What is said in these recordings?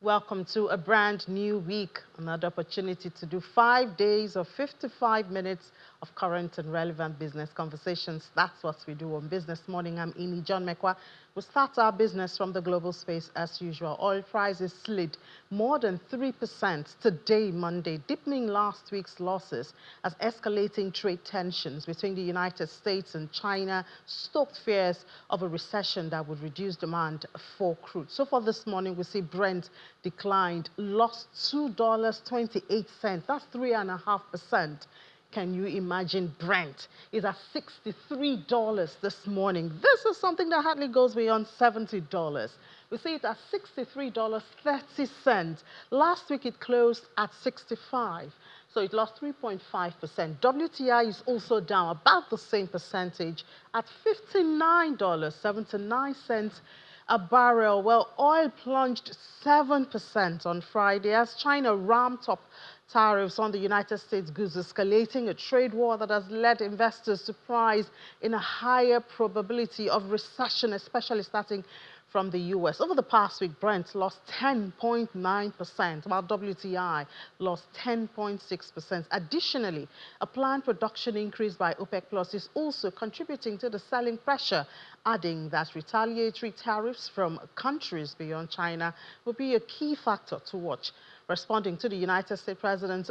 Welcome to a brand new week, another opportunity to do 5 days of 55 minutes of current and relevant business conversations. That's what we do on Business Morning. I'm Ini John Mekwa. We start our business from the global space as usual. Oil prices slid more than 3% today, Monday, deepening last week's losses as escalating trade tensions between the United States and China stoked fears of a recession that would reduce demand for crude. So for this morning, we see Brent declined, lost $2.28. That's 3.5%. Can you imagine? Brent is at $63 this morning. This is something that hardly goes beyond $70. We see it at $63.30. Last week it closed at 65. So it lost 3.5%. WTI is also down about the same percentage at $59.79 a barrel. Well, oil plunged 7% on Friday as China ramped up tariffs on the United States goods, escalating a trade war that has led investors to price in a higher probability of recession, especially starting from the U.S. Over the past week, Brent lost 10.9%, while WTI lost 10.6%. Additionally, a planned production increase by OPEC Plus is also contributing to the selling pressure, adding that retaliatory tariffs from countries beyond China will be a key factor to watch. Responding to the United States President's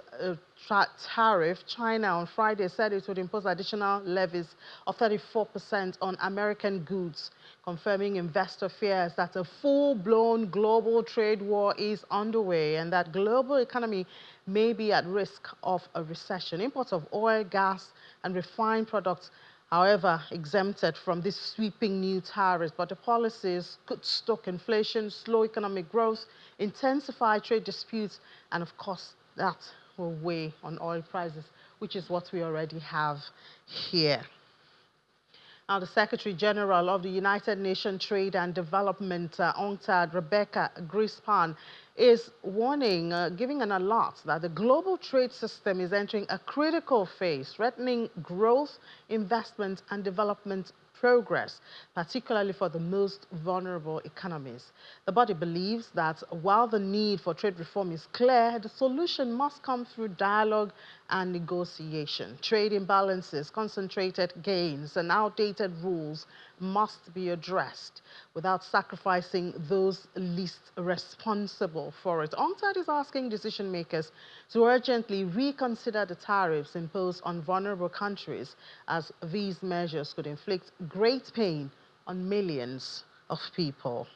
tariff, China on Friday said it would impose additional levies of 34% on American goods, confirming investor fears that a full-blown global trade war is underway and that global economy may be at risk of a recession. Imports of oil, gas, and refined products, however, exempted from these sweeping new tariffs, but the policies could stoke inflation, slow economic growth, intensify trade disputes, and of course, that will weigh on oil prices, which is what we already have here. Now, the Secretary General of the United Nations Trade and Development, UNCTAD, Rebecca Grispan, is warning, giving an alert that the global trade system is entering a critical phase, threatening growth, investment, and development progress, particularly for the most vulnerable economies. The body believes that while the need for trade reform is clear, the solution must come through dialogue and negotiation. Trade imbalances, concentrated gains, and outdated rules must be addressed without sacrificing those least responsible for it. UNCTAD is asking decision makers to urgently reconsider the tariffs imposed on vulnerable countries, as these measures could inflict great pain on millions of people.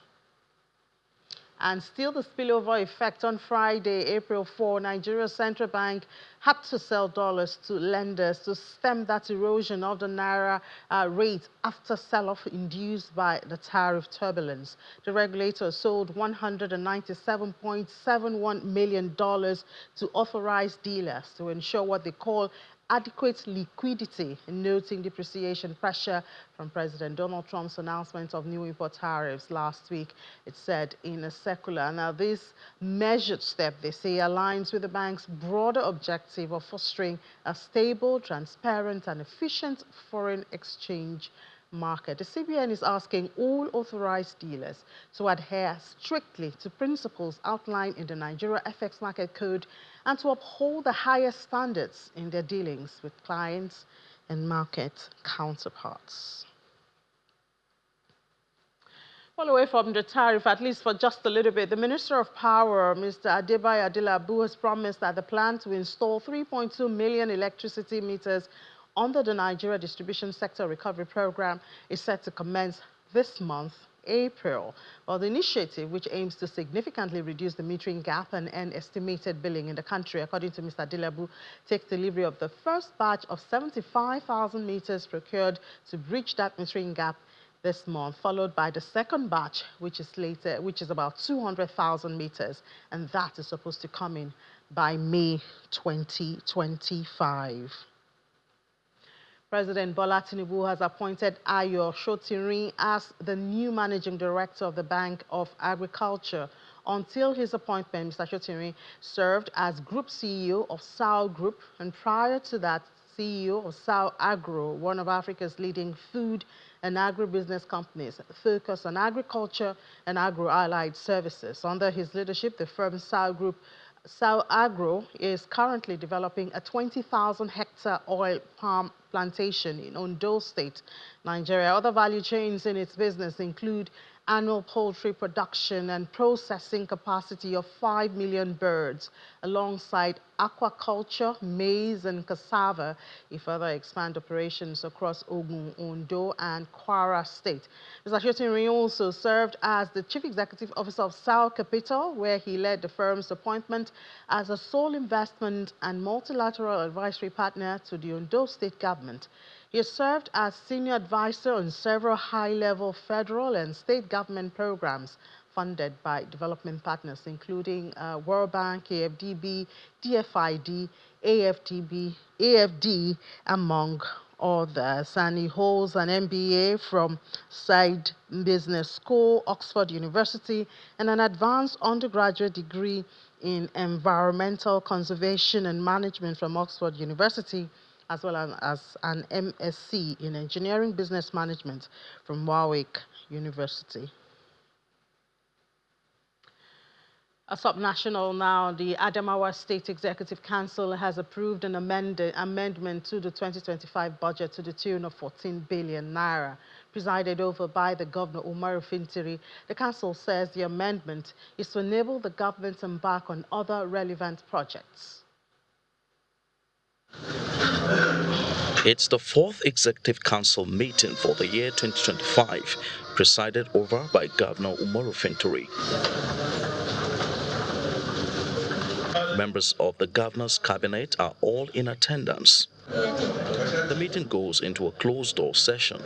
And still the spillover effect on Friday, April 4, Nigeria's central bank had to sell dollars to lenders to stem that erosion of the naira rate after sell-off induced by the tariff turbulence. The regulator sold $197.71 million to authorized dealers to ensure what they call adequate liquidity, noting depreciation pressure from President Donald Trump's announcement of new import tariffs last week, it said in a circular. Now, this measured step, they say, aligns with the bank's broader objective of fostering a stable, transparent, and efficient foreign exchange market. The CBN is asking all authorized dealers to adhere strictly to principles outlined in the Nigeria FX Market Code and to uphold the highest standards in their dealings with clients and market counterparts. Well, away from the tariff, at least for just a little bit, the Minister of Power, Mr. Adamawa, has promised that the plan to install 3.2 million electricity meters under the Nigeria Distribution Sector Recovery Program is set to commence this month, April. Well, the initiative, which aims to significantly reduce the metering gap and end estimated billing in the country, according to Mr. Adilabu, takes delivery of the first batch of 75,000 meters procured to bridge that metering gap this month, followed by the second batch, which is about 200,000 meters, and that is supposed to come in by May 2025. President Bola Tinubu has appointed Ayo Shotirin as the new managing director of the Bank of Agriculture. Until his appointment, Mr. Shotirin served as Group CEO of SAL Group, and prior to that, CEO of Sao Agro, one of Africa's leading food and agribusiness companies focused on agriculture and agro-allied services. Under his leadership, the firm Sao Agro is currently developing a 20,000-hectare oil palm plantation in Ondo State, Nigeria. Other value chains in its business include annual poultry production and processing capacity of 5 million birds, alongside aquaculture, maize and cassava. It further expand operations across Ogun, Ondo and Kwara State. Mr. Shotinrin also served as the Chief Executive Officer of Sao Capital, where he led the firm's appointment as a sole investment and multilateral advisory partner to the Ondo State government. He has served as senior advisor on several high-level federal and state government programs funded by development partners, including World Bank, AFDB, DFID, AFD, among others. And he holds an MBA from Side Business School, Oxford University, and an advanced undergraduate degree in environmental conservation and management from Oxford University, as well as an MSc in Engineering Business Management from Warwick University. A subnational now, the Adamawa State Executive Council has approved an amendment to the 2025 budget to the tune of 14 billion naira. Presided over by the Governor Umaru Fintiri, the council says the amendment is to enable the government to embark on other relevant projects. It's the fourth Executive Council meeting for the year 2025, presided over by Governor Umaru Fintiri. Members of the Governor's Cabinet are all in attendance. The meeting goes into a closed-door session.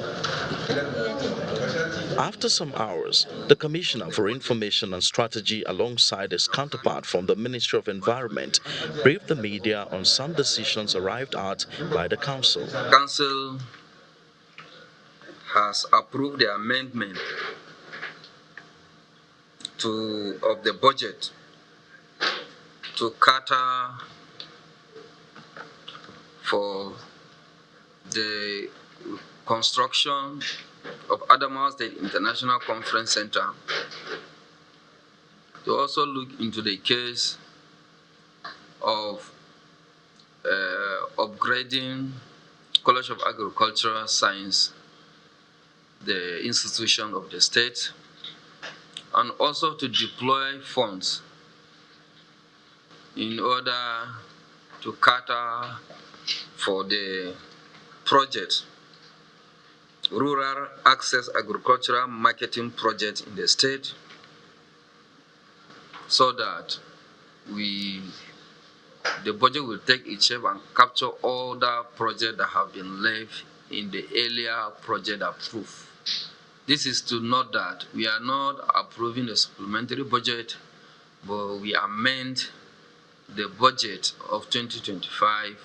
After some hours, the Commissioner for Information and Strategy, alongside his counterpart from the Ministry of Environment, briefed the media on some decisions arrived at by the Council. The Council has approved the amendment of the budget to cater for the construction of Adamawa State International Conference Center, to also look into the case of upgrading College of Agricultural Science, the institution of the state, and also to deploy funds in order to cater for the project, Rural Access Agricultural Marketing Project in the state, so that the budget will take its shape and capture all the projects that have been left in the earlier project approved. This is to note that we are not approving a supplementary budget, but we amend the budget of 2025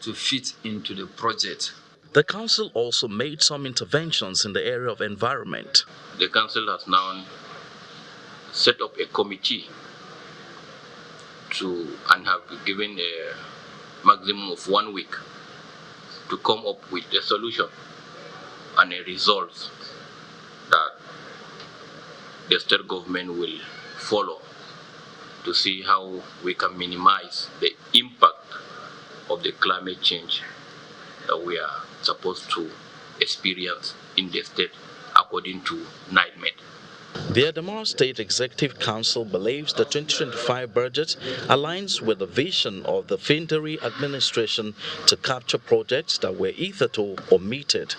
to fit into the project. The Council also made some interventions in the area of environment. The Council has now set up a committee and have given a maximum of 1 week to come up with a solution and a result that the state government will follow to see how we can minimize the impact of the climate change that we are supposed to experience in the state according to NIMET. The Adamawa State Executive Council believes the 2025 budget aligns with the vision of the Fintiri administration to capture projects that were hitherto omitted.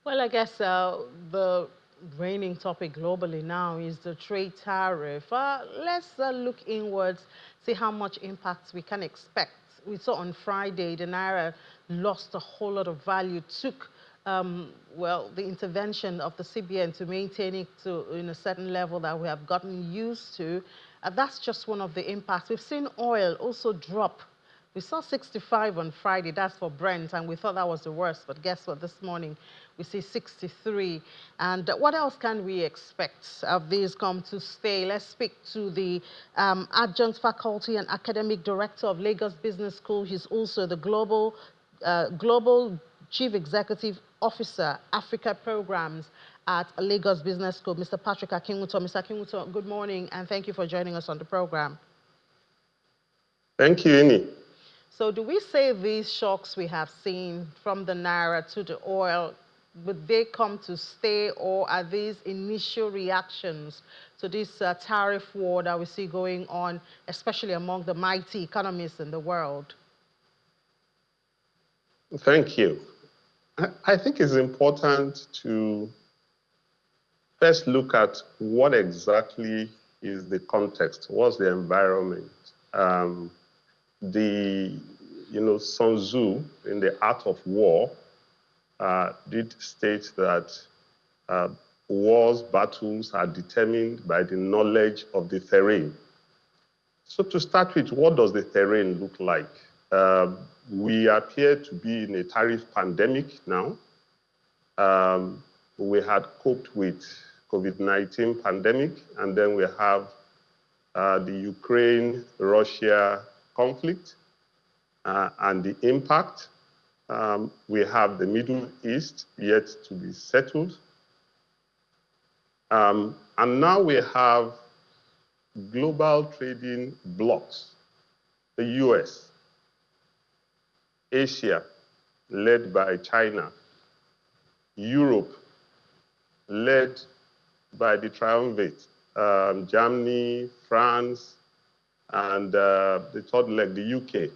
Well, I guess the reigning topic globally now is the trade tariff. Let's look inwards, see how much impact we can expect. We saw on Friday the Naira lost a whole lot of value, took the intervention of the CBN to maintain it in a certain level that we have gotten used to. That's just one of the impacts. We've seen oil also drop We saw 65 on Friday, that's for Brent, and we thought that was the worst, but guess what, this morning we see 63. And what else can we expect of these come to stay? Let's speak to the Adjunct Faculty and Academic Director of Lagos Business School. He's also the Global Chief Executive Officer, Africa Programs at Lagos Business School, Mr. Patrick Akinwuto. Mr. Akinwuto, good morning, and thank you for joining us on the program. Thank you, Amy. So do we say these shocks we have seen from the Naira to the oil, would they come to stay, or are these initial reactions to this tariff war that we see going on, especially among the mighty economies in the world? Thank you. I think it's important to first look at what exactly is the context, what's the environment. Sun Tzu, in The Art of War, did state that wars, battles are determined by the knowledge of the terrain. So to start with, what does the terrain look like? We appear to be in a tariff pandemic now. We had coped with COVID-19 pandemic, and then we have the Ukraine-Russia conflict and the impact. We have the Middle East yet to be settled. And now we have global trading blocs, the US, Asia, led by China, Europe, led by the triumvirate, Germany, France, and the third leg, the UK,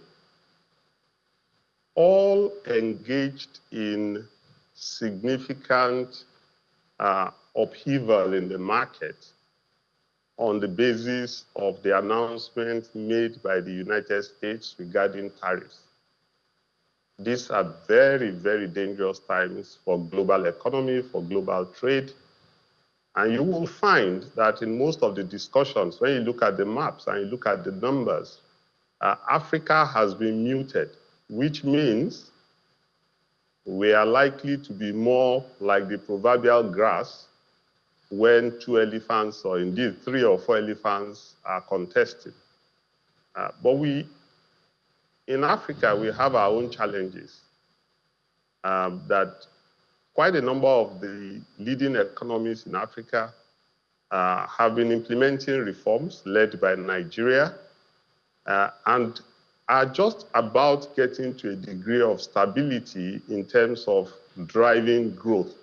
all engaged in significant upheaval in the market on the basis of the announcement made by the United States regarding tariffs. These are very, very dangerous times for global economy, for global trade. And you will find that in most of the discussions, when you look at the maps and you look at the numbers, Africa has been muted, which means we are likely to be more like the proverbial grass when two elephants, or indeed 3 or 4 elephants, are contesting. But in Africa, we have our own challenges that quite a number of the leading economies in Africa have been implementing reforms led by Nigeria and are just about getting to a degree of stability in terms of driving growth,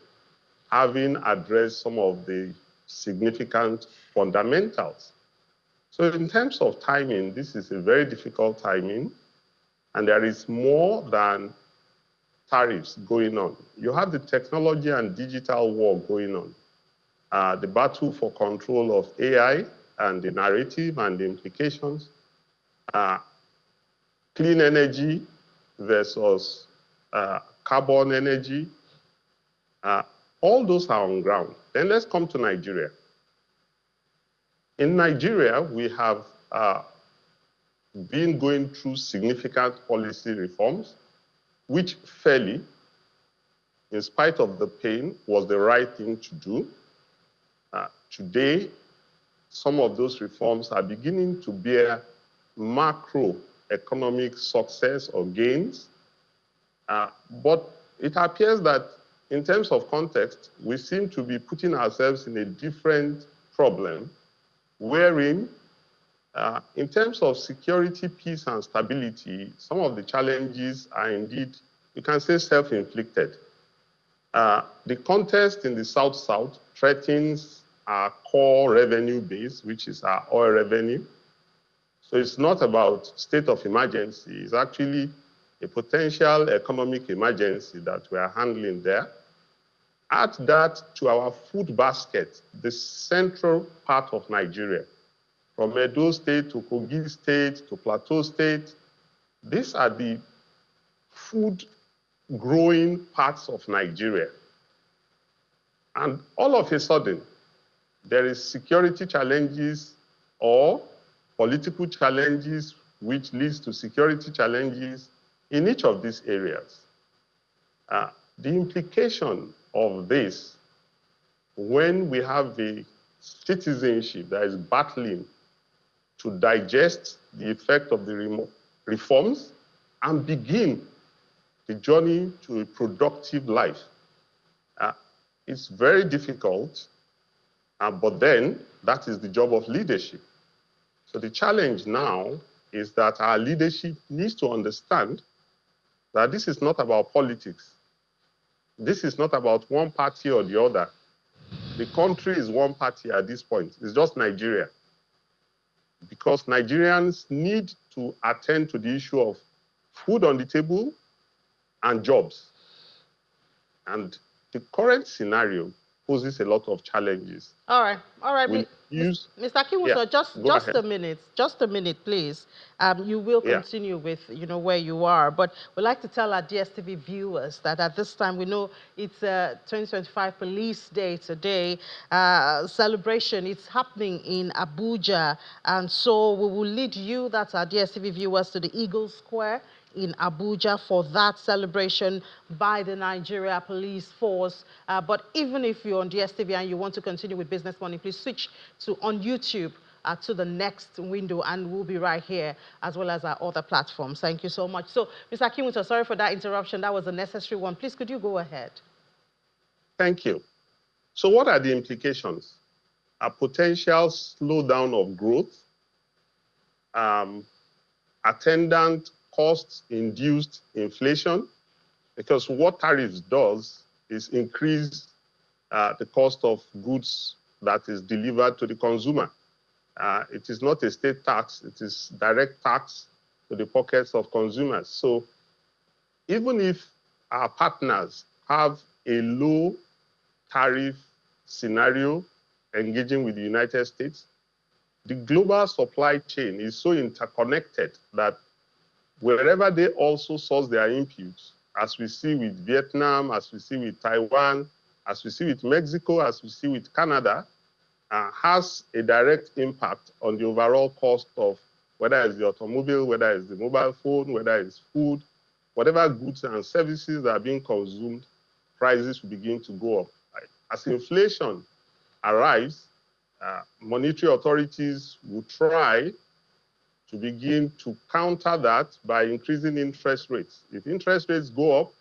having addressed some of the significant fundamentals. So in terms of timing, this is a very difficult timing, and there is more than tariffs going on. You have the technology and digital war going on, the battle for control of AI and the narrative and the implications, clean energy versus carbon energy. All those are on ground. Then let's come to Nigeria. In Nigeria, we have been going through significant policy reforms, which fairly, in spite of the pain, was the right thing to do. Today, some of those reforms are beginning to bear macroeconomic success or gains. But it appears that in terms of context, we seem to be putting ourselves in a different problem, wherein in terms of security, peace, and stability, some of the challenges are indeed, you can say, self-inflicted. The contest in the South-South threatens our core revenue base, which is our oil revenue. So it's not about state of emergency. It's actually a potential economic emergency that we are handling there. Add that to our food basket, the central part of Nigeria, from Edo State to Kogi State to Plateau State. These are the food-growing parts of Nigeria. And all of a sudden, there is security challenges or political challenges which leads to security challenges in each of these areas. The implication of this, when we have a citizenship that is battling to digest the effect of the reforms and begin the journey to a productive life, it's very difficult, but then that is the job of leadership. So the challenge now is that our leadership needs to understand that this is not about politics. This is not about one party or the other. The country is one party at this point. It's just Nigeria. Because Nigerians need to attend to the issue of food on the table and jobs. And the current scenario poses a lot of challenges. All right. Mr. Kimuso, just a minute, please. You will continue with, where you are, but we'd like to tell our DSTV viewers that at this time, we know it's 2025 Police Day today, celebration. It's happening in Abuja, and so we will lead you, that's our DSTV viewers, to the Eagle Square in Abuja for that celebration by the Nigeria Police Force. But even if you're on DSTV and you want to continue with Business Morning, please switch to on YouTube to the next window, and we'll be right here, as well as our other platforms. Thank you so much. So, Mr. Kimuto, sorry for that interruption. That was a necessary one. Please, could you go ahead? Thank you. So what are the implications? A potential slowdown of growth, attendant cost-induced inflation, because what tariffs does is increase the cost of goods that is delivered to the consumer. It is not a state tax, it is direct tax to the pockets of consumers. So even if our partners have a low tariff scenario engaging with the United States, the global supply chain is so interconnected that wherever they also source their inputs, as we see with Vietnam, as we see with Taiwan, as we see with Mexico, as we see with Canada, has a direct impact on the overall cost of whether it's the automobile, whether it's the mobile phone, whether it's food, whatever goods and services that are being consumed, prices will begin to go up. As inflation arrives, monetary authorities will try to begin to counter that by increasing interest rates. If interest rates go up,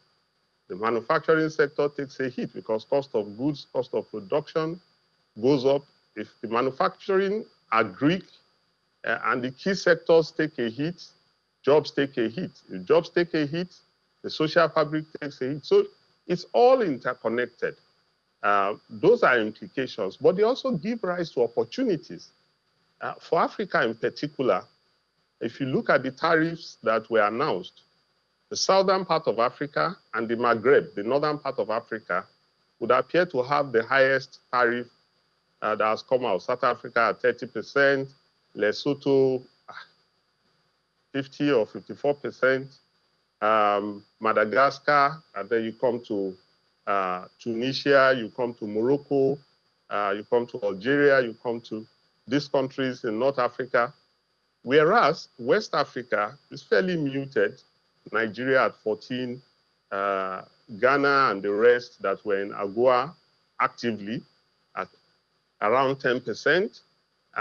the manufacturing sector takes a hit because cost of goods, cost of production goes up. If the manufacturing are Greek and the key sectors take a hit, jobs take a hit. If jobs take a hit, the social fabric takes a hit. So it's all interconnected. Those are implications, but they also give rise to opportunities. For Africa in particular, if you look at the tariffs that were announced, the southern part of Africa and the Maghreb, the northern part of Africa, would appear to have the highest tariff that has come out. South Africa at 30%, Lesotho 50 or 54%, Madagascar, and then you come to Tunisia, you come to Morocco, you come to Algeria, you come to these countries in North Africa. Whereas West Africa is fairly muted, Nigeria at 14, Ghana and the rest that were in AGOA actively at around 10%.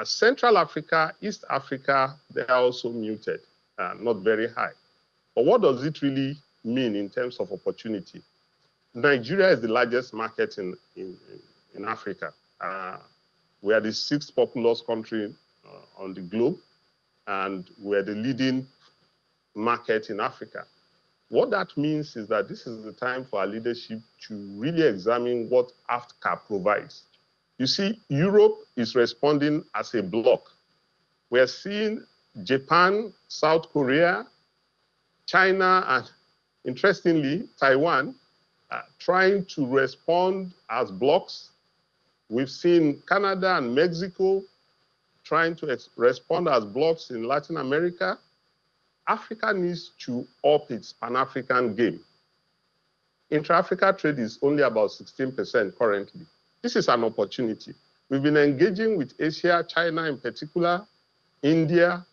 Central Africa, East Africa, they are also muted, not very high. But what does it really mean in terms of opportunity? Nigeria is the largest market in Africa. We are the 6th populous country on the globe, and we're the leading market in Africa. What that means is that this is the time for our leadership to really examine what AFCA provides. You see, Europe is responding as a bloc. We're seeing Japan, South Korea, China, and interestingly, Taiwan, trying to respond as blocs. We've seen Canada and Mexico trying to respond as blocs in Latin America. Africa needs to up its Pan-African game. Intra-Africa trade is only about 16% currently. This is an opportunity. We've been engaging with Asia, China in particular, India,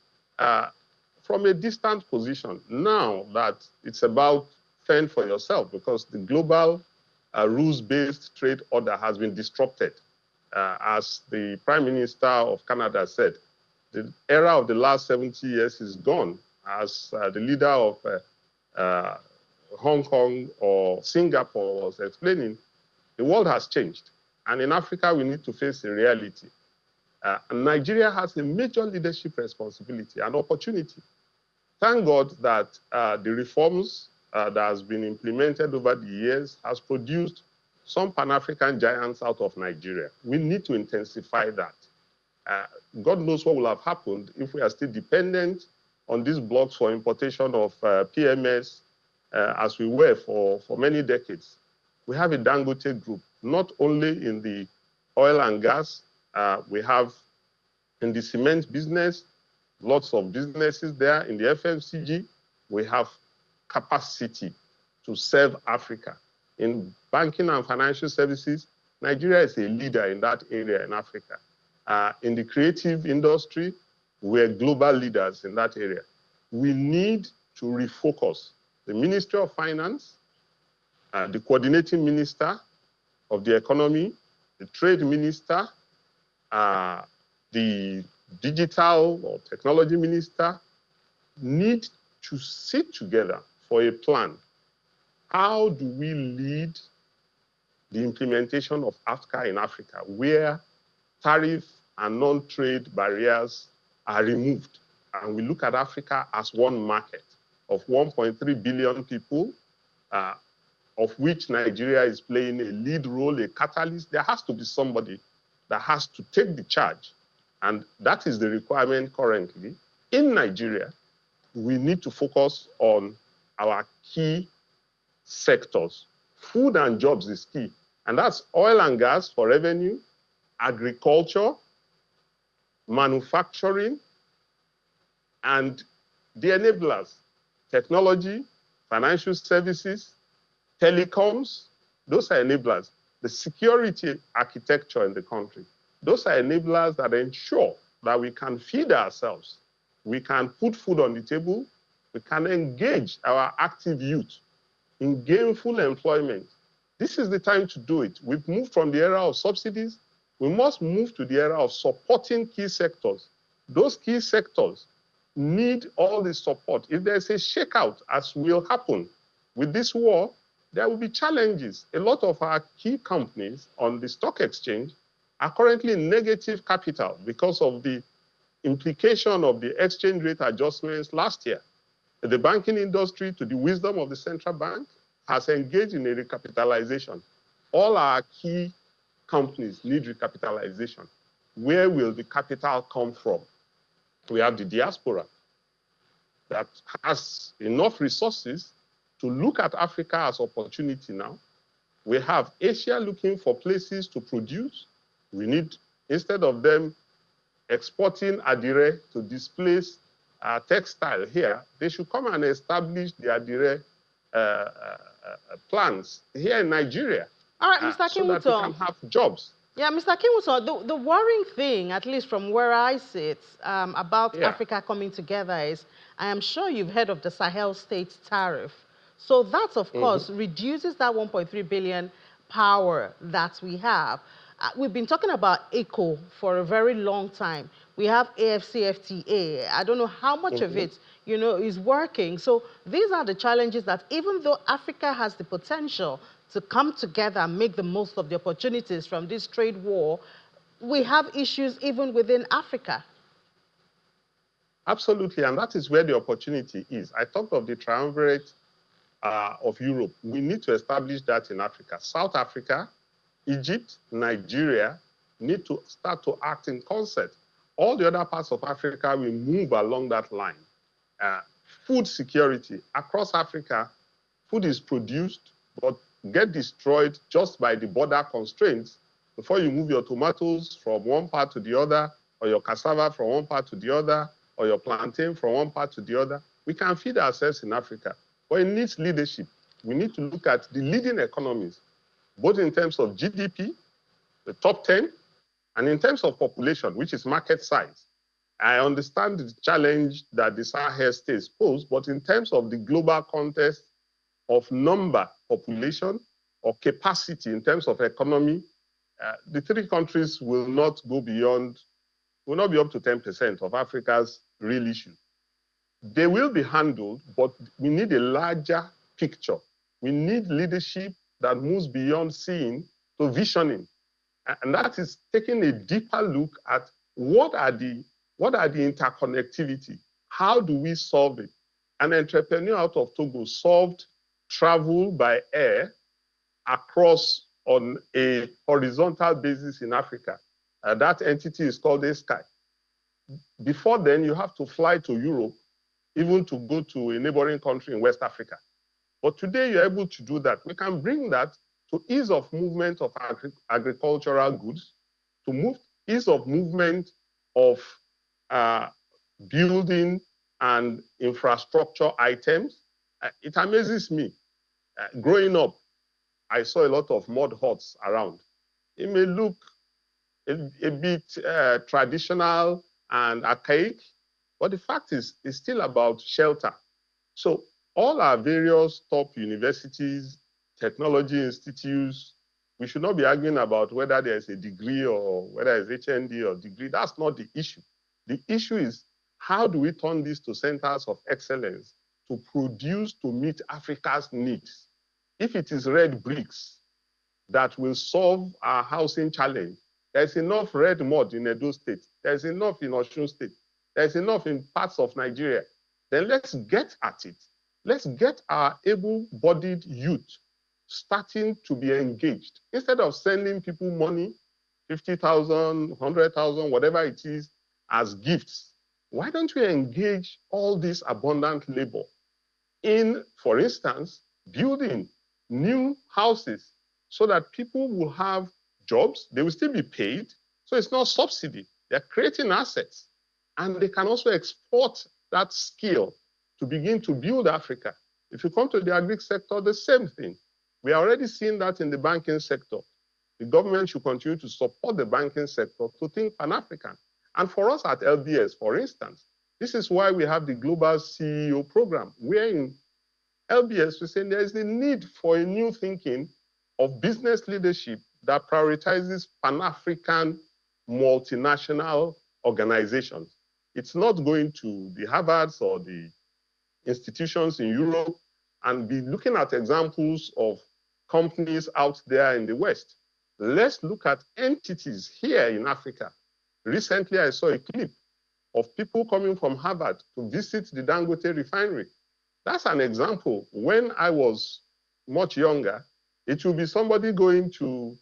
from a distant position. Now that it's about fend for yourself, because the global rules-based trade order has been disrupted. As the Prime Minister of Canada said, the era of the last 70 years is gone. As the leader of Hong Kong or Singapore was explaining, the world has changed. And in Africa, we need to face a reality. And Nigeria has a major leadership responsibility and opportunity. Thank God that the reforms that has been implemented over the years has produced some Pan-African giants out of Nigeria. We need to intensify that. God knows what will have happened if we are still dependent on these blocks for importation of PMS as we were for many decades. We have a Dangote group, not only in the oil and gas, we have in the cement business, lots of businesses there. In the FMCG, we have capacity to serve Africa. In banking and financial services, Nigeria is a leader in that area in Africa. In the creative industry, we're global leaders in that area. We need to refocus. The Ministry of Finance, the coordinating minister of the economy, the trade minister, the digital or technology minister need to sit together for a plan. How do we lead the implementation of AFCA in Africa, where tariff and non-trade barriers are removed? And we look at Africa as one market of 1.3 billion people, of which Nigeria is playing a lead role, a catalyst. There has to be somebody that has to take the charge. And that is the requirement currently. In Nigeria, we need to focus on our key sectors. Food and jobs is key. And that's oil and gas for revenue, agriculture, manufacturing, and the enablers, technology, financial services, telecoms, those are enablers. The security architecture in the country, those are enablers that ensure that we can feed ourselves, we can put food on the table, we can engage our active youth in gainful employment. This is the time to do it. We've moved from the era of subsidies. We must move to the era of supporting key sectors. Those key sectors need all the support. If there's a shakeout, as will happen with this war, there will be challenges. A lot of our key companies on the stock exchange are currently in negative capital because of the implication of the exchange rate adjustments last year. The banking industry, to the wisdom of the central bank, has engaged in a recapitalization. All our key companies need recapitalization. Where will the capital come from? We have the diaspora that has enough resources to look at Africa as opportunity now. We have Asia looking for places to produce. We need, instead of them exporting adire to displace textile here, they should come and establish the adire plants here in Nigeria. All right, Mr. So that we can have jobs. Yeah, Mr. Kimuso, the worrying thing, at least from where I sit, about Africa coming together is, I am sure you've heard of the Sahel States Tariff. So that, of course, reduces that 1.3 billion power that we have. We've been talking about ECO for a very long time. We have AFCFTA. I don't know how much of it, you know, is working. So these are the challenges that, even though Africa has the potential to come together and make the most of the opportunities from this trade war, we have issues even within Africa. Absolutely, and that is where the opportunity is. I talked of the triumvirate of Europe. We need to establish that in Africa. South Africa, Egypt, Nigeria need to start to act in concert. All the other parts of Africa will move along that line. Food security. Across Africa, food is produced, but get destroyed just by the border constraints before you move your tomatoes from one part to the other, or your cassava from one part to the other, or your plantain from one part to the other. We can feed ourselves in Africa, but it needs leadership. We need to look at the leading economies, both in terms of GDP, the top 10, and in terms of population, which is market size. I understand the challenge that the Sahel states pose, but in terms of the global context of number, population, or capacity in terms of economy, the three countries will not go beyond, will not be up to 10% of Africa's real issue. They will be handled, but we need a larger picture. We need leadership that moves beyond seeing to visioning. And that is taking a deeper look at what are the interconnectivity? How do we solve it? An entrepreneur out of Togo solved travel by air across on a horizontal basis in Africa. That entity is called ASKY. Before then, you have to fly to Europe, even to go to a neighboring country in West Africa. But today, you're able to do that. We can bring that to ease of movement of agricultural goods, to ease of movement of building and infrastructure items. It amazes me. Growing up, I saw a lot of mud huts around. It may look a bit traditional and archaic, but the fact is, it's still about shelter. So all our various top universities, technology institutes, we should not be arguing about whether there's a degree or whether it's HND or degree. That's not the issue. The issue is, how do we turn this to centers of excellence to produce to meet Africa's needs? If it is red bricks that will solve our housing challenge, there's enough red mud in Edo State, there's enough in Osun State, there's enough in parts of Nigeria, then let's get at it. Let's get our able-bodied youth starting to be engaged. Instead of sending people money, 50,000, 100,000, whatever it is, as gifts, why don't we engage all this abundant labor in, for instance, building new houses so that people will have jobs, they will still be paid, so it's not subsidy. They're creating assets, and they can also export that skill to begin to build Africa. If you come to the agri sector, the same thing. We are already seeing that in the banking sector. The government should continue to support the banking sector to think Pan-African. And for us at LBS, for instance, this is why we have the Global CEO program, where in LBS, we say there is a need for a new thinking of business leadership that prioritizes Pan-African multinational organizations. It's not going to the Harvards or the institutions in Europe and be looking at examples of companies out there in the West. Let's look at entities here in Africa. Recently, I saw a clip of people coming from Harvard to visit the Dangote refinery. That's an example. When I was much younger, it would be somebody going to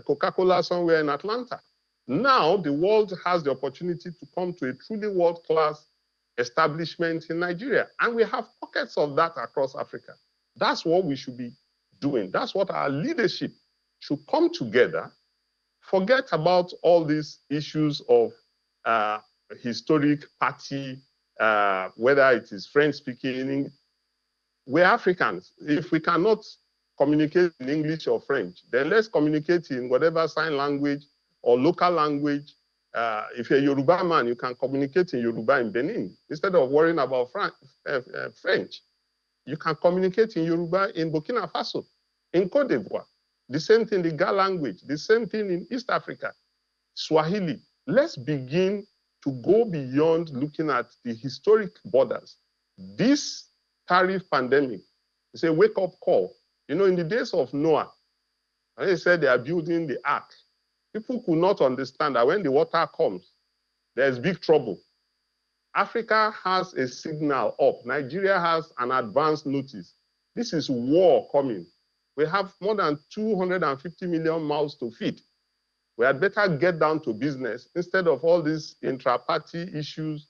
Coca-Cola somewhere in Atlanta. Now, the world has the opportunity to come to a truly world-class establishment in Nigeria. And we have pockets of that across Africa. That's what we should be doing. That's what our leadership should come together. Forget about all these issues of historic party, whether it is French-speaking. We're Africans. If we cannot communicate in English or French, then let's communicate in whatever sign language or local language. If you're a Yoruba man, you can communicate in Yoruba in Benin. Instead of worrying about French, you can communicate in Yoruba in Burkina Faso, in Cote d'Ivoire. The same thing, the Ga language, the same thing in East Africa, Swahili. Let's begin to go beyond looking at the historic borders. This tariff pandemic is a wake-up call. You know, in the days of Noah, they said they are building the ark. People could not understand that when the water comes, there's big trouble. Africa has a signal up. Nigeria has an advance notice. This is war coming. We have more than 250 million mouths to feed. We had better get down to business instead of all these intra-party issues,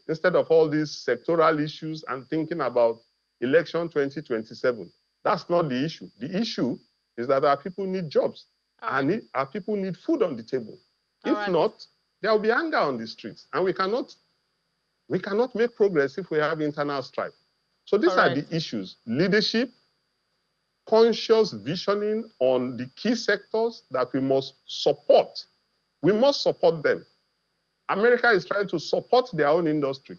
instead of all these sectoral issues and thinking about election 2027. That's not the issue. The issue is that our people need jobs. And our people need food on the table. If not, there will be anger on the streets. And we cannot make progress if we have internal strife. So these are the issues. Leadership, conscious visioning on the key sectors that we must support. We must support them. America is trying to support their own industry.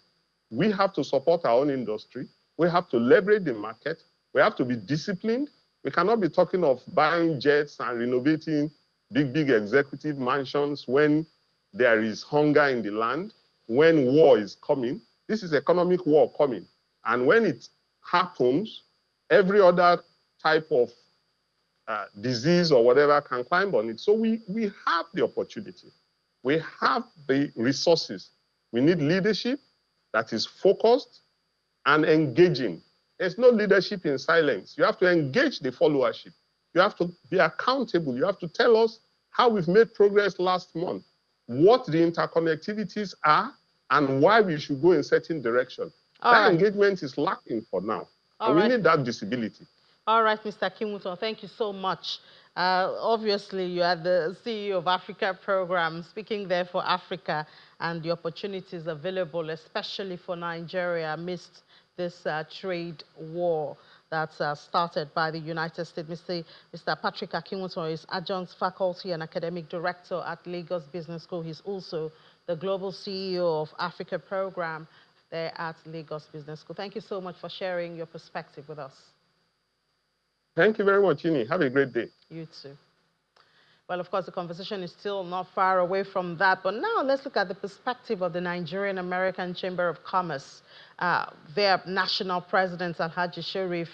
We have to support our own industry. We have to leverage the market. We have to be disciplined. We cannot be talking of buying jets and renovating big executive mansions when there is hunger in the land, when war is coming. This is economic war coming. And when it happens, every other type of disease or whatever can climb on it. So we have the opportunity. We have the resources. We need leadership that is focused and engaging. There's no leadership in silence. You have to engage the followership. You have to be accountable. You have to tell us how we've made progress last month, what the interconnectivities are, and why we should go in certain direction. That engagement is lacking for now. And we need that visibility. All right, Mr. Kimuto, thank you so much. Obviously, you are the CEO of Africa Program, speaking there for Africa and the opportunities available, especially for Nigeria amidst this trade war that's started by the United States. Mr. Patrick Akinwuton is Adjunct Faculty and Academic Director at Lagos Business School. He's also the Global CEO of Africa Program there at Lagos Business School. Thank you so much for sharing your perspective with us. Thank you very much, Ini. Have a great day. You too. Well, of course, the conversation is still not far away from that. But now let's look at the perspective of the Nigerian American Chamber of Commerce. Their national president, Alhaji Sharif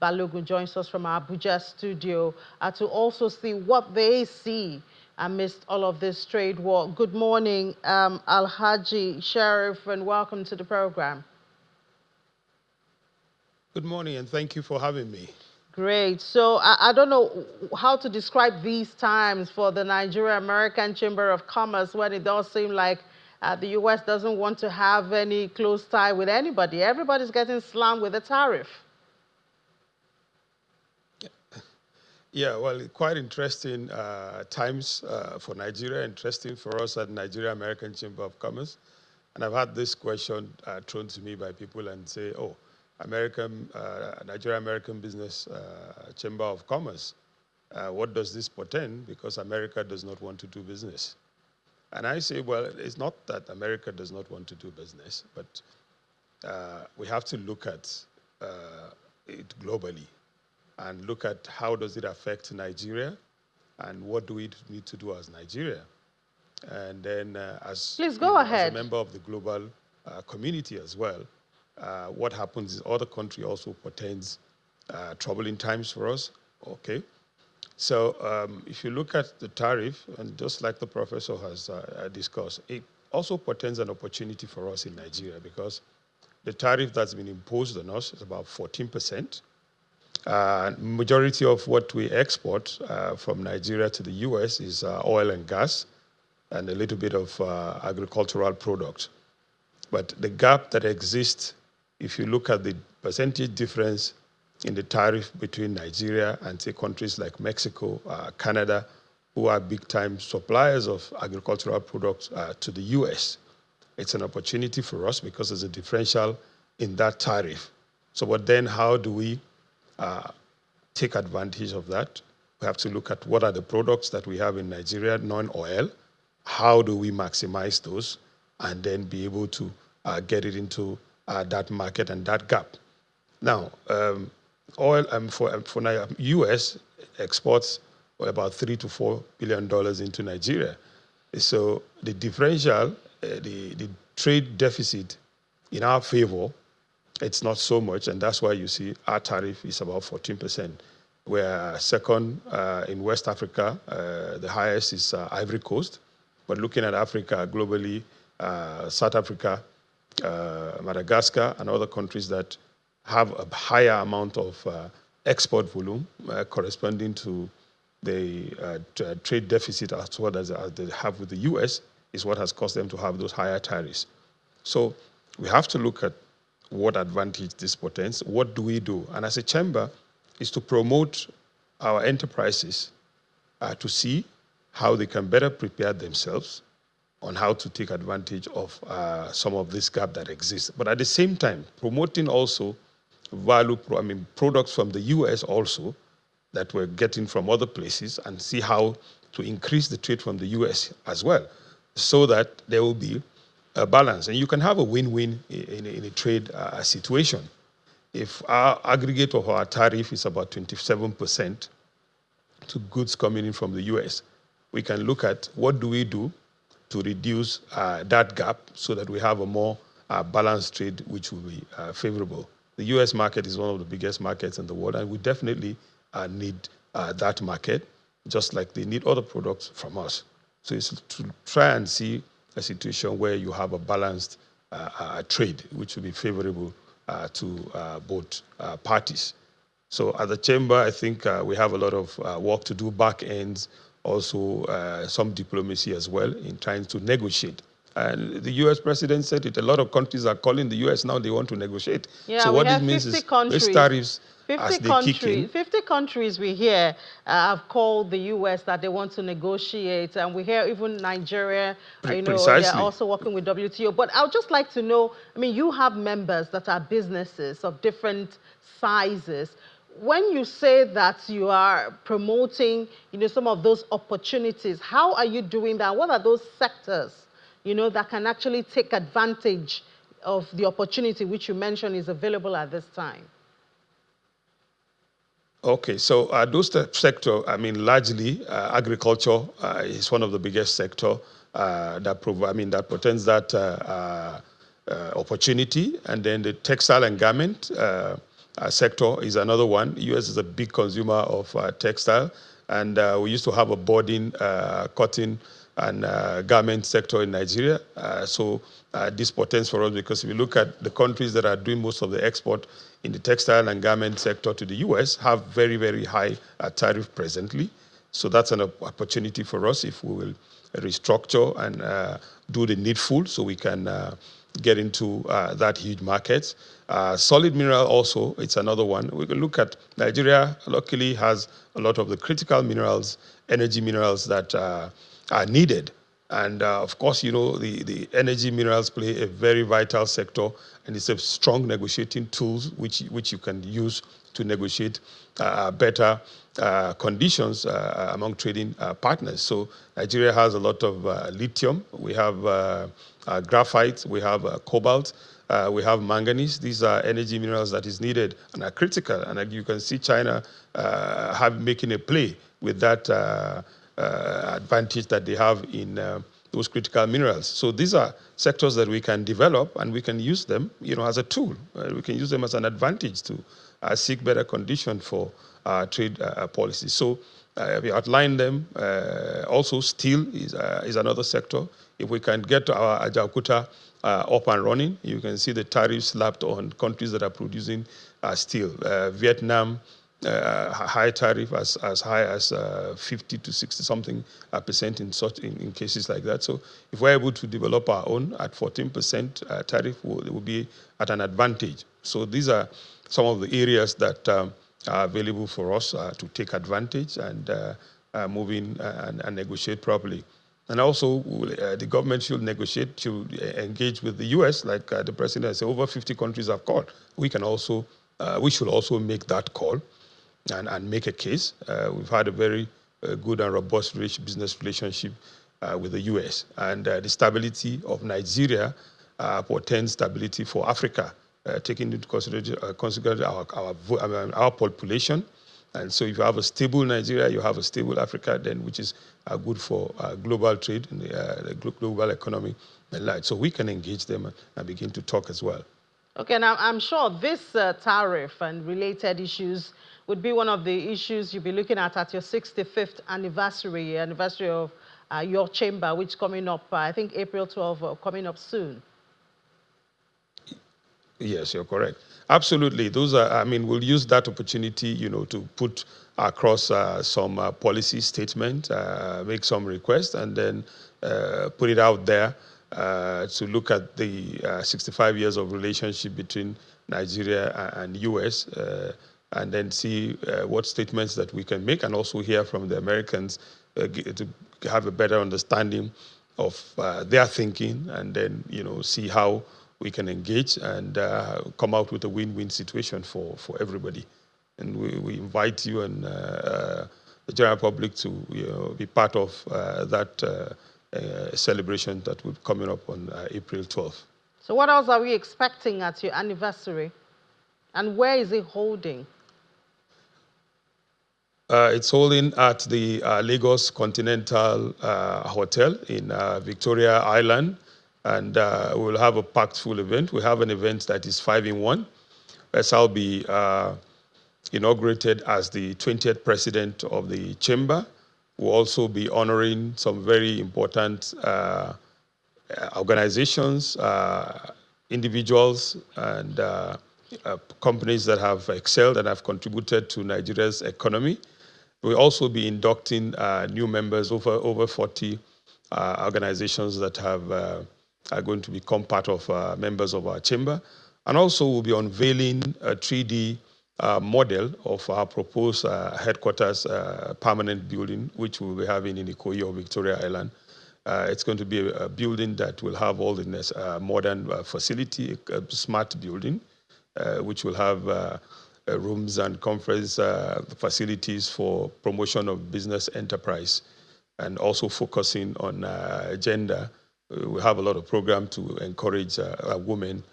Balogun, joins us from our Abuja studio to also see what they see amidst all of this trade war. Good morning, Alhaji Sharif, and welcome to the program. Good morning, and thank you for having me. Great. So I don't know how to describe these times for the Nigeria-American Chamber of Commerce when it does seem like the U.S. doesn't want to have any close tie with anybody. Everybody's getting slammed with a tariff. Yeah, well, quite interesting times for Nigeria, interesting for us at Nigeria-American Chamber of Commerce. And I've had this question thrown to me by people and say, oh, Nigeria-American Business Chamber of Commerce, what does this portend? Because America does not want to do business. And I say, well, it's not that America does not want to do business, but we have to look at it globally and look at how does it affect Nigeria and what do we need to do as Nigeria. And then as a member of the global community as well, what happens is other country also portends troubling times for us. Okay, so if you look at the tariff, and just like the professor has discussed, it also portends an opportunity for us in Nigeria because the tariff that's been imposed on us is about 14%. Majority of what we export from Nigeria to the US is oil and gas and a little bit of agricultural products. But the gap that exists, if you look at the percentage difference in the tariff between Nigeria and say countries like Mexico, Canada, who are big-time suppliers of agricultural products to the US, it's an opportunity for us because there's a differential in that tariff. So, but then how do we take advantage of that? We have to look at what are the products that we have in Nigeria, non-oil, how do we maximize those, and then be able to get it into that market and that gap. Now, oil for U.S. exports about $3 to $4 billion into Nigeria. So the differential, the trade deficit in our favor, it's not so much, and that's why you see our tariff is about 14%. We're second in West Africa. The highest is Ivory Coast. But looking at Africa globally, South Africa, Madagascar, and other countries that have a higher amount of export volume corresponding to the trade deficit as well as they have with the US is what has caused them to have those higher tariffs. So we have to look at what advantage this portends. What do we do? And as a chamber is to promote our enterprises to see how they can better prepare themselves on how to take advantage of some of this gap that exists. But at the same time, promoting also products from the US also that we're getting from other places and see how to increase the trade from the US as well. so that there will be a balance. And you can have a win-win in a trade situation. If our aggregate of our tariff is about 27% to goods coming in from the US, we can look at what do we do to reduce that gap so that we have a more balanced trade, which will be favorable. The US market is one of the biggest markets in the world, and we definitely need that market, just like they need other products from us. So it's to try and see a situation where you have a balanced trade, which will be favorable to both parties. So at the chamber, I think we have a lot of work to do, back ends, also some diplomacy as well in trying to negotiate. And the US president said it, a lot of countries are calling the US now, they want to negotiate. Yeah, So we what this have means 50 is countries. these tariffs, 50 as they kick in. 50 countries we hear have called the U.S. that they want to negotiate, and we hear even Nigeria, you know, they're Precisely. also working with WTO. But I would just like to know, I mean, you have members that are businesses of different sizes. When you say that you are promoting, you know, some of those opportunities, how are you doing that? What are those sectors, you know, that can actually take advantage of the opportunity which you mentioned is available at this time? Okay, so those sector, I mean, largely agriculture is one of the biggest sector that presents that opportunity, and then the textile and garment sector is another one. U.S. is a big consumer of textile, and we used to have a boarding, cotton, and garment sector in Nigeria. So this portends for us, because if you look at the countries that are doing most of the export in the textile and garment sector to the US, have very, very high tariff presently. So that's an opportunity for us if we will restructure and do the needful so we can get into that huge market. Solid mineral also, it's another one. We can look at Nigeria, luckily has a lot of the critical minerals, energy minerals that are needed. And of course, you know, the energy minerals play a very vital sector, and it's a strong negotiating tools which you can use to negotiate better conditions among trading partners. So Nigeria has a lot of lithium. We have graphite. We have cobalt. We have manganese. These are energy minerals that is needed and are critical. And you can see China making a play with that advantage that they have in those critical minerals. So these are sectors that we can develop, and we can use them, you know, as a tool. We can use them as an advantage to seek better conditions for trade policies. So we outlined them. Also, steel is another sector. If we can get our Ajaokuta up and running, you can see the tariffs slapped on countries that are producing steel. Vietnam, high tariff as high as 50 to 60 something percent in cases like that. So if we're able to develop our own at 14% tariff, it will be at an advantage. So these are some of the areas that are available for us to take advantage and move in and negotiate properly. And also, the government should negotiate, to engage with the U.S., like the president said, over 50 countries have called. We should also make that call and make a case. We've had a very good and robust business relationship with the U.S. And the stability of Nigeria portends stability for Africa, taking into consideration our population. And so if you have a stable Nigeria, you have a stable Africa, then which is good for global trade and the global economy and life. So we can engage them and begin to talk as well. Okay, now I'm sure this tariff and related issues would be one of the issues you'll be looking at your 65th anniversary of your chamber, which is coming up, I think April 12, coming up soon. Yes, you're correct. Absolutely. Those are, I mean, we'll use that opportunity, you know, to put across some policy statement, make some requests, and then put it out there to look at the 65 years of relationship between Nigeria and U.S., and then see what statements that we can make, and also hear from the Americans to have a better understanding of their thinking, and then, you know, see how we can engage and come out with a win-win situation for everybody. And we invite you and the general public to, you know, be part of that celebration that will be coming up on April 12th. So what else are we expecting at your anniversary? And where is it holding? It's holding at the Lagos Continental Hotel in Victoria Island, and we'll have a packed full event. We have an event that is 5-in-1. As I'll be inaugurated as the 20th president of the chamber. We'll also be honoring some very important organizations, individuals, and companies that have excelled and have contributed to Nigeria's economy. We'll also be inducting new members, over 40 organizations that are going to become part of members of our chamber. And also we'll be unveiling a 3D model of our proposed headquarters permanent building, which we'll be having in Ikoyi or Victoria Island. It's going to be a building that will have all the modern facility, a smart building, which will have rooms and conference facilities for promotion of business enterprise, and also focusing on gender. We have a lot of programs to encourage women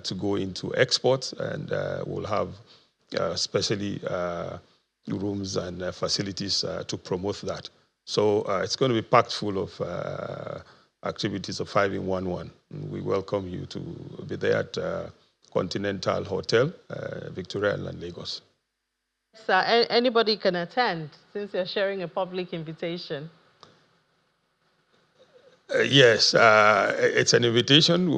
to go into exports, and we'll have especially rooms and facilities to promote that. So it's going to be packed full of activities of 5-in-1. We welcome you to be there at Continental Hotel, Victoria Island, Lagos. So anybody can attend, since you're sharing a public invitation. Yes, it's an invitation.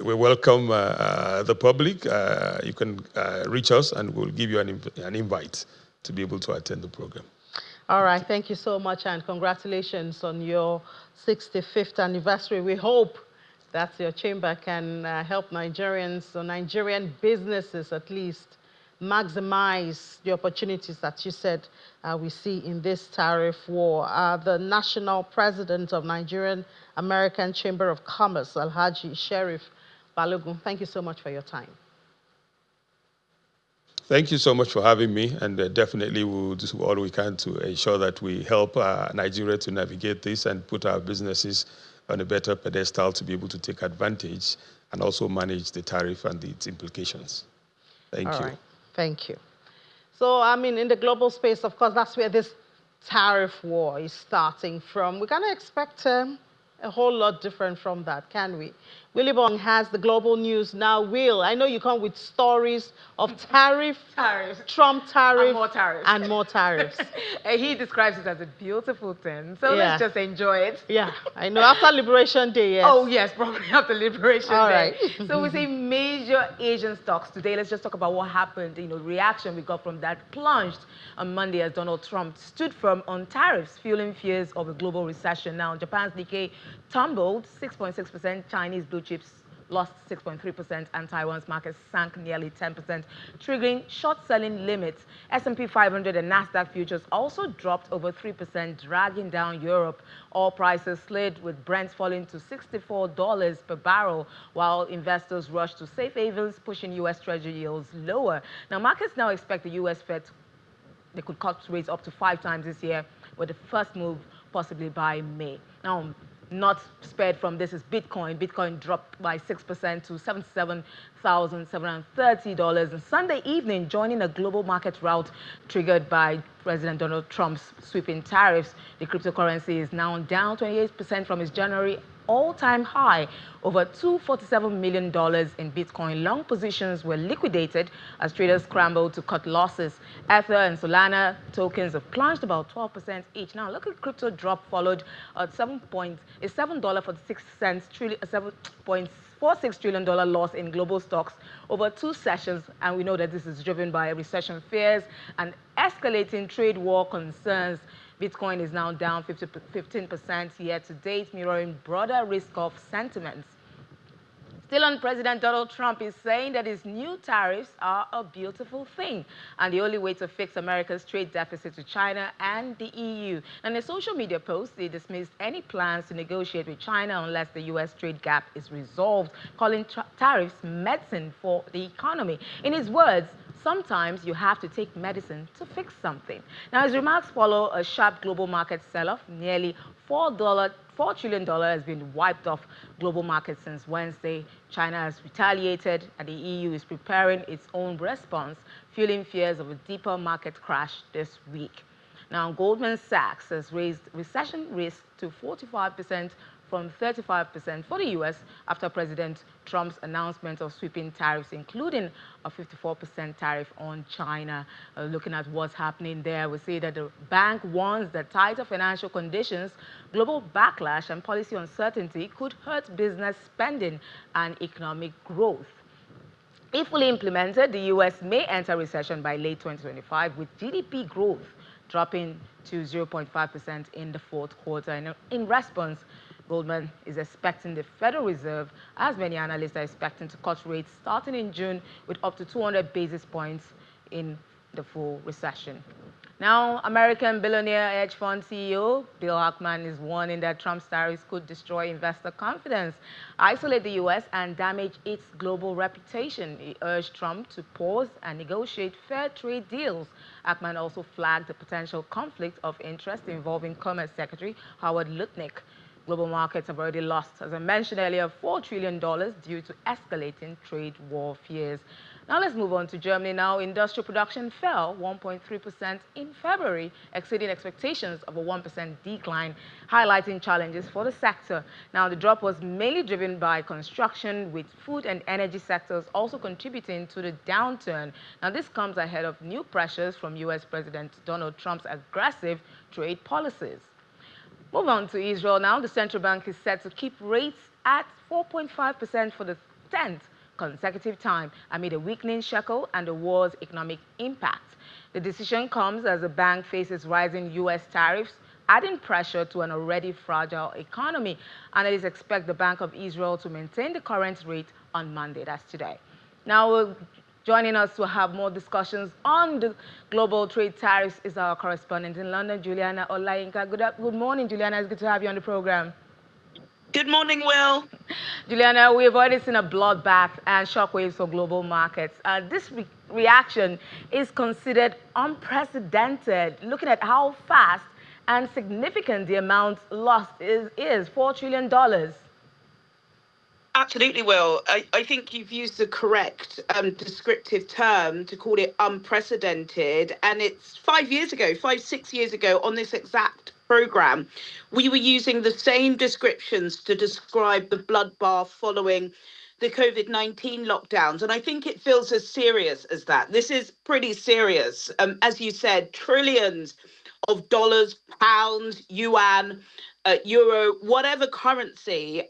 We welcome the public. You can reach us, and we'll give you an invite to be able to attend the program. All right, thank you so much, and congratulations on your 65th anniversary. We hope that your chamber can help Nigerians, or Nigerian businesses at least, maximize the opportunities that you said we see in this tariff war. The national president of Nigerian American Chamber of Commerce, Alhaji Sheriff Balogun, thank you so much for your time. Thank you so much for having me, and definitely we'll do all we can to ensure that we help Nigeria to navigate this and put our businesses on a better pedestal to be able to take advantage and also manage the tariff and its implications. Thank you. All right. Thank you. So, I mean, in the global space, of course, that's where this tariff war is starting from. We can't expect a whole lot different from that, can we? Willie Bong has the global news now. Will, I know you come with stories of tariffs, Trump tariff, and more tariffs. And more tariffs. He describes it as a beautiful thing. So let's just enjoy it. Yeah, I know. After Liberation Day, yes. Oh, yes, probably after Liberation Day. Right. So we see major Asian stocks today. Let's just talk about what happened, reaction we got from that plunged on Monday as Donald Trump stood firm on tariffs, fueling fears of a global recession. Now, Japan's Nikkei tumbled 6.6%, Chinese blue chips lost 6.3%, and Taiwan's market sank nearly 10%, triggering short-selling limits. S&P 500 and Nasdaq futures also dropped over 3%, dragging down Europe. Oil prices slid, with Brent falling to $64 per barrel, while investors rushed to safe havens, pushing U.S. Treasury yields lower. Now, markets now expect the U.S. Fed, they could cut rates up to 5 times this year, with the first move possibly by May. Now, not spared from this is Bitcoin. Bitcoin dropped by 6% to $77,730. And Sunday evening, joining a global market rout triggered by President Donald Trump's sweeping tariffs, the cryptocurrency is now down 28% from its January all-time high. Over $247 million in Bitcoin long positions were liquidated as traders scrambled to cut losses. Ether and Solana tokens have plunged about 12% each. Now, look at crypto drop followed at $7.46 trillion loss in global stocks over 2 sessions, and we know that this is driven by recession fears and escalating trade war concerns. Bitcoin is now down 15% year to date, mirroring broader risk-off sentiments. Still on, President Donald Trump is saying that his new tariffs are a beautiful thing and the only way to fix America's trade deficit to China and the EU. In a social media post, he dismissed any plans to negotiate with China unless the U.S. trade gap is resolved, calling tariffs medicine for the economy. In his words, sometimes you have to take medicine to fix something. Now, his remarks follow a sharp global market sell-off, nearly $4 $4 trillion has been wiped off global markets since Wednesday. China has retaliated, and the EU is preparing its own response, fueling fears of a deeper market crash this week. Now, Goldman Sachs has raised recession risk to 45% from 35% for the U.S. after President Trump's announcement of sweeping tariffs, including a 54% tariff on China. Looking at what's happening there, we see that the bank warns that tighter financial conditions, global backlash, and policy uncertainty could hurt business spending and economic growth. If fully implemented, the U.S. may enter recession by late 2025, with GDP growth dropping to 0.5% in the fourth quarter. And in response, Goldman is expecting the Federal Reserve, as many analysts are expecting, to cut rates starting in June with up to 200 basis points in the full recession. Now, American billionaire hedge fund CEO Bill Ackman is warning that Trump's tariffs could destroy investor confidence, isolate the U.S., and damage its global reputation. He urged Trump to pause and negotiate fair trade deals. Ackman also flagged the potential conflict of interest involving Commerce Secretary Howard Lutnick. Global markets have already lost, as I mentioned earlier, $4 trillion due to escalating trade war fears. Now let's move on to Germany now. Industrial production fell 1.3% in February, exceeding expectations of a 1% decline, highlighting challenges for the sector. Now, the drop was mainly driven by construction, with food and energy sectors also contributing to the downturn. Now, this comes ahead of new pressures from U.S. President Donald Trump's aggressive trade policies. Move on to Israel now. The central bank is set to keep rates at 4.5% for the 10th consecutive time amid a weakening shekel and the war's economic impact. The decision comes as the bank faces rising U.S. tariffs, adding pressure to an already fragile economy. Analysts expect the Bank of Israel to maintain the current rate on Monday, that's today. Now, joining us to have more discussions on the global trade tariffs is our correspondent in London, Juliana Olayinka. Good morning, Juliana. It's good to have you on the program. Good morning, Will. Juliana, we've already seen a bloodbath and shockwaves for global markets. This reaction is considered unprecedented, looking at how fast and significant the amount lost is $4 trillion. Absolutely, Will. I think you've used the correct descriptive term to call it unprecedented. And it's 6 years ago, on this exact program, we were using the same descriptions to describe the bloodbath following the COVID-19 lockdowns. And I think it feels as serious as that. This is pretty serious. As you said, trillions of dollars, pounds, yuan, euro, whatever currency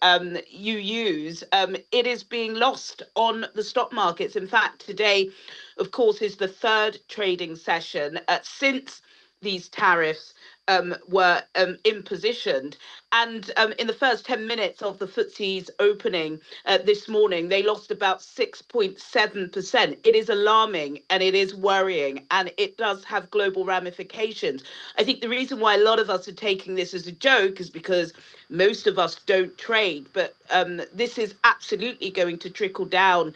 you use, it is being lost on the stock markets. In fact, today, of course, is the third trading session since these tariffs were impositioned. And in the first 10 minutes of the FTSE's opening this morning, they lost about 6.7%. It is alarming and it is worrying, and it does have global ramifications. I think the reason why a lot of us are taking this as a joke is because most of us don't trade, but this is absolutely going to trickle down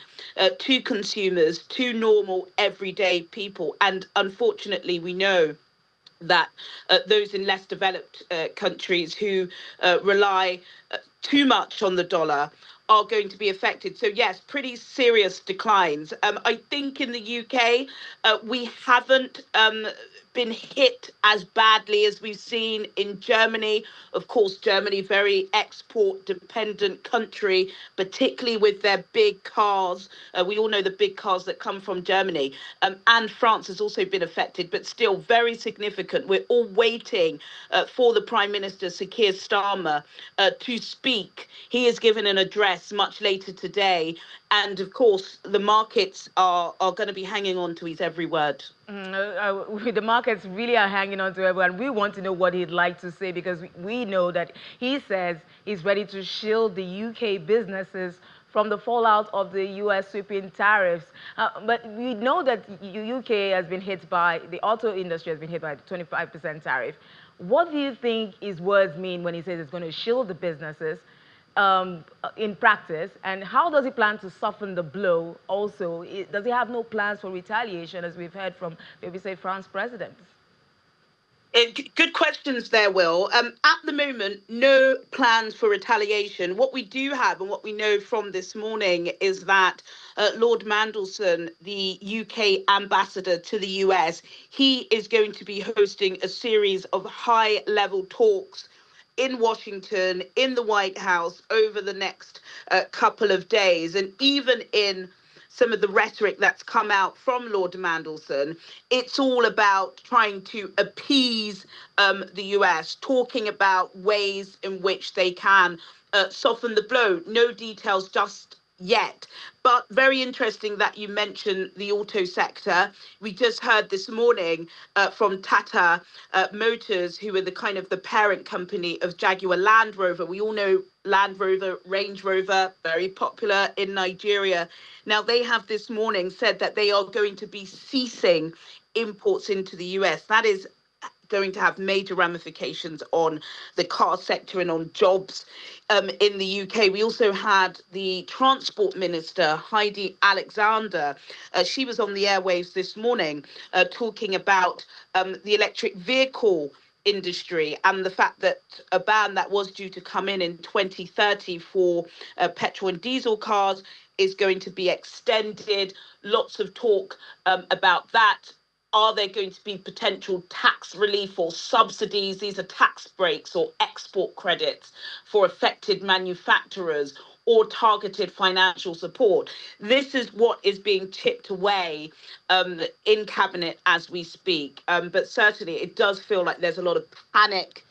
to consumers, to normal everyday people. And unfortunately, we know that those in less developed countries who rely too much on the dollar are going to be affected. So yes, pretty serious declines. I think in the UK, we haven't been hit as badly as we've seen in Germany. Of course, Germany, very export dependent country, particularly with their big cars. We all know the big cars that come from Germany. And France has also been affected, but still very significant. We're all waiting for the Prime Minister, Sir Keir Starmer, to speak. He has given an address much later today. And of course, the markets are going to be hanging on to his every word. The markets really are hanging on to everyone. We want to know what he'd like to say, because we know that he says he's ready to shield the UK businesses from the fallout of the US sweeping tariffs. But we know that the UK has been hit by, the auto industry has been hit by the 25% tariff. What do you think his words mean when he says it's going to shield the businesses in practice, and how does he plan to soften the blow also? Does he have no plans for retaliation, as we've heard from maybe say France presidents? Good questions there, Will. At the moment, no plans for retaliation. What we do have and what we know from this morning is that Lord Mandelson, the UK ambassador to the US, he is going to be hosting a series of high-level talks in Washington, in the White House, over the next couple of days. And even in some of the rhetoric that's come out from Lord Mandelson, it's all about trying to appease the US, talking about ways in which they can soften the blow. No details just yet. But very interesting that you mentioned the auto sector. We just heard this morning from Tata Motors, who are the kind of the parent company of Jaguar Land Rover. We all know Land Rover, Range Rover, very popular in Nigeria. Now, they have this morning said that they are going to be ceasing imports into the US. That is going to have major ramifications on the car sector and on jobs in the UK. We also had the Transport Minister, Heidi Alexander. She was on the airwaves this morning talking about the electric vehicle industry and the fact that a ban that was due to come in 2030 for petrol and diesel cars is going to be extended. Lots of talk about that. Are there going to be potential tax relief or subsidies? These are tax breaks or export credits for affected manufacturers or targeted financial support. This is what is being chipped away in cabinet as we speak. But certainly it does feel like there's a lot of panic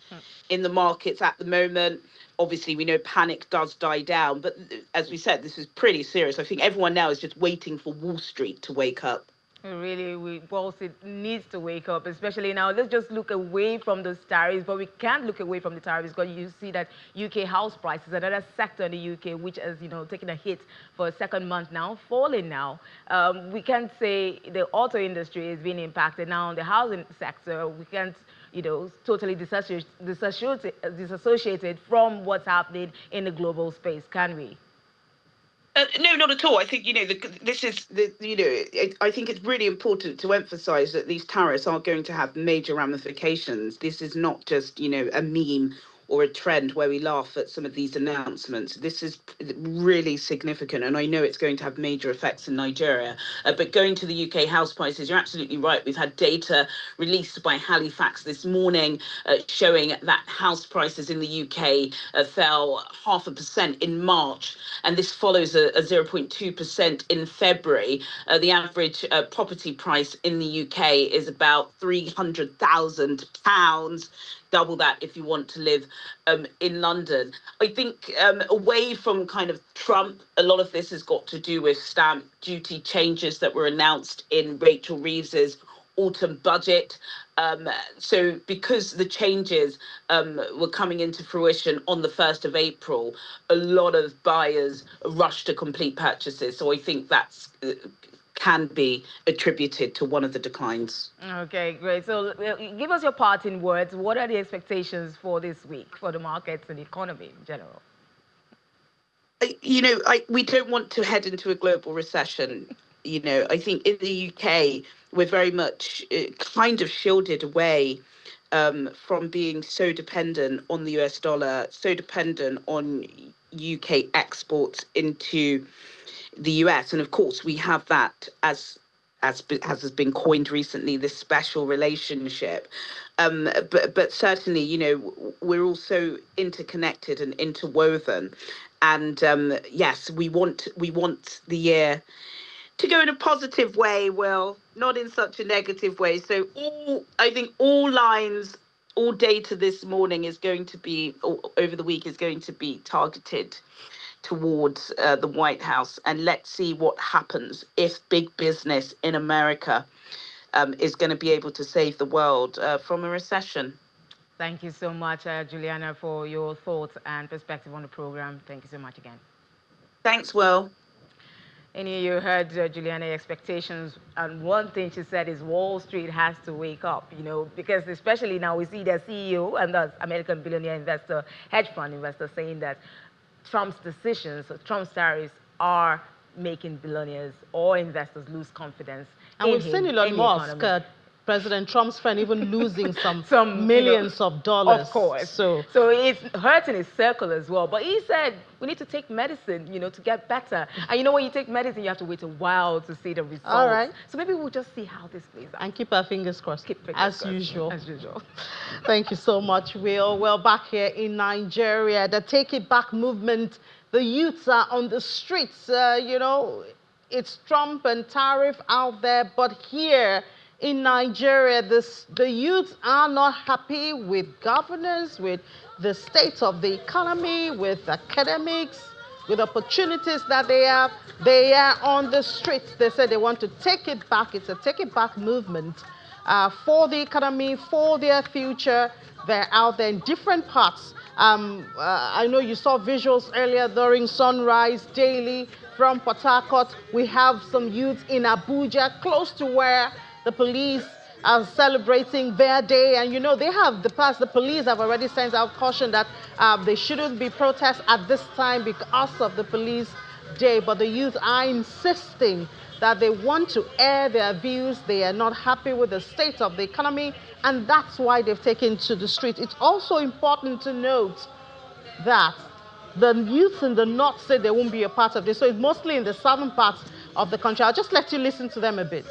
in the markets at the moment. Obviously, we know panic does die down. But as we said, this is pretty serious. I think everyone now is just waiting for Wall Street to wake up. Really, Wall Street needs to wake up, especially now. Let's just look away from those tariffs, but we can't look away from the tariffs because you see that UK house prices, another sector in the UK, which has, taken a hit for a second month now, falling now. We can't say the auto industry is being impacted now. The housing sector, we can't, totally disassociated from what's happening in the global space, can we? No, not at all. I think, I think it's really important to emphasize that these tariffs are going to have major ramifications. This is not just, a meme or a trend where we laugh at some of these announcements. This is really significant, and I know it's going to have major effects in Nigeria. But going to the UK house prices, you're absolutely right. We've had data released by Halifax this morning showing that house prices in the UK fell 0.5% in March, and this follows a 0.2% in February. The average property price in the UK is about £300,000. Double that if you want to live in London. I think away from kind of Trump, a lot of this has got to do with stamp duty changes that were announced in Rachel Reeves's autumn budget. So because the changes were coming into fruition on the 1st of April, a lot of buyers rushed to complete purchases. So I think that's can be attributed to one of the declines. Okay, great. So give us your parting words. What are the expectations for this week for the markets and the economy in general? We don't want to head into a global recession. I think in the UK, we're very much kind of shielded away from being so dependent on the US dollar, so dependent on UK exports into the US. And of course, we have that as has been coined recently, this special relationship. But certainly, we're also interconnected and interwoven. And yes, we want the year to go in a positive way, Will, not in such a negative way. So I think all lines, all data this morning is going to be, over the week, is going to be targeted towards the White House. And let's see what happens if big business in America is going to be able to save the world from a recession. Thank you so much, Juliana, for your thoughts and perspective on the program. Thank you so much again. Thanks, Will. And you heard Juliana's expectations, and one thing she said is Wall Street has to wake up, because especially now we see their CEO and the American billionaire investor, hedge fund investor, saying that Trump's decisions, Trump's tariffs are making billionaires or investors lose confidence. And we've seen Elon Musk President Trump's friend even losing some millions of dollars. Of course. So it's hurting his circle as well. But he said we need to take medicine, to get better. And when you take medicine, you have to wait a while to see the results. All right. So maybe we'll just see how this plays out. And keep our fingers crossed. As usual. As usual. Thank you so much, Will. Well, back here in Nigeria, the Take It Back movement, the youths are on the streets. It's Trump and Tariff out there, but here in Nigeria, the youth are not happy with governance, with the state of the economy, with academics, with opportunities that they have. They are on the streets. They say they want to take it back. It's a take it back movement for the economy, for their future. They're out there in different parts. I know you saw visuals earlier during Sunrise Daily from Port Harcourt. We have some youths in Abuja, close to where the police are celebrating their day. And they have the police have already sent out caution that there shouldn't be protests at this time because of the police day. But the youth are insisting that they want to air their views. They are not happy with the state of the economy, and that's why they've taken to the street. It's also important to note that the youth in the north say they won't be a part of this. So it's mostly in the southern parts of the country. I'll just let you listen to them a bit.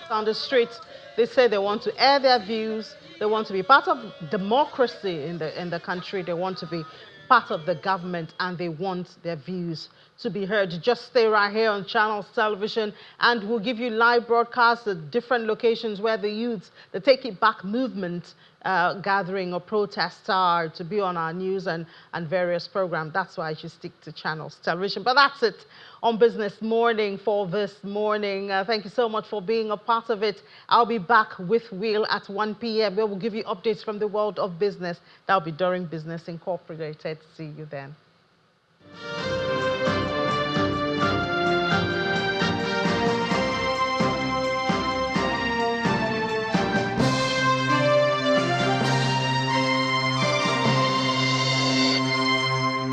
On the streets, they say they want to air their views. They want to be part of democracy in the country. They want to be part of the government, and they want their views to be heard. Just stay right here on Channels Television, and we'll give you live broadcasts at different locations where the youths, the Take It Back movement gathering or protest are to be on our news and various programs. That's why I should stick to Channels Television. But that's it on Business Morning for this morning. Thank you so much for being a part of it. I'll be back with Will at 1 p.m. where we'll give you updates from the world of business. That'll be during Business Incorporated. See you then.